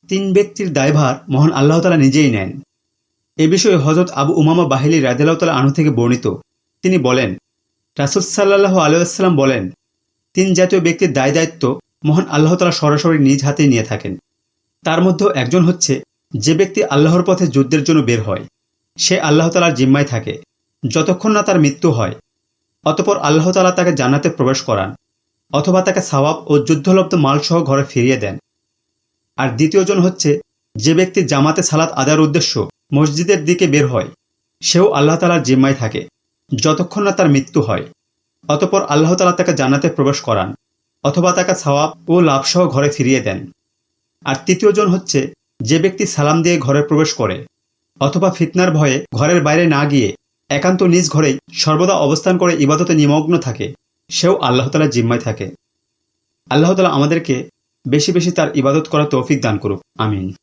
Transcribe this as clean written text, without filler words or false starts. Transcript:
তিন ব্যক্তির দায়ভার মহান আল্লাহ তাআলা নিজেই নেন। এ বিষয়ে হযরত আবু উমামা বাহিলী রাদিয়াল্লাহু তাআলা আনহু থেকে বর্ণিত, তিনি বলেন, রাসূল সাল্লাল্লাহু আলাইহি ওয়াসাল্লাম বলেন, তিন জাতীয় ব্যক্তির দায়-দায়িত্ব মহান আল্লাহ তাআলা সরাসরি নিজ হাতে নিয়ে থাকেন। তার মধ্যে একজন হচ্ছে যে ব্যক্তি আল্লাহর পথে যুদ্ধের জন্য বের হয়, সে আল্লাহ তাআলার জিম্মায় থাকে যতক্ষণ না তার মৃত্যু হয়। অতঃপর আল্লাহ তাআলা তাকে জান্নাতে প্রবেশ করান অথবা তাকে সওয়াব ও যুদ্ধলব্ধ মালসহ ঘরে ফিরিয়ে দেন। আর দ্বিতীয়জন হচ্ছে যে ব্যক্তি জামাতে সালাত আদায়ের উদ্দেশ্য মসজিদের দিকে বের হয়, সেও আল্লাহ তাআলার জিম্মায় থাকে যতক্ষণ না তার মৃত্যু হয়। অতঃপর আল্লাহ তাআলা তাকে জান্নাতে প্রবেশ করান অথবা তাকে সওয়াব ও লাভসহ ঘরে ফিরিয়ে দেন। আর তৃতীয়জন হচ্ছে যে ব্যক্তি সালাম দিয়ে ঘরে প্রবেশ করে অথবা ফিতনার ভয়ে ঘরের বাইরে না গিয়ে একান্ত নিজ ঘরেই সর্বদা অবস্থান করে ইবাদতে নিমগ্ন থাকে, সেও আল্লাহ তাআলার জিম্মায় থাকে। আল্লাহ তাআলা আমাদেরকে বেশি বেশি তার ইবাদত করার তৌফিক দান করুক। আমিন।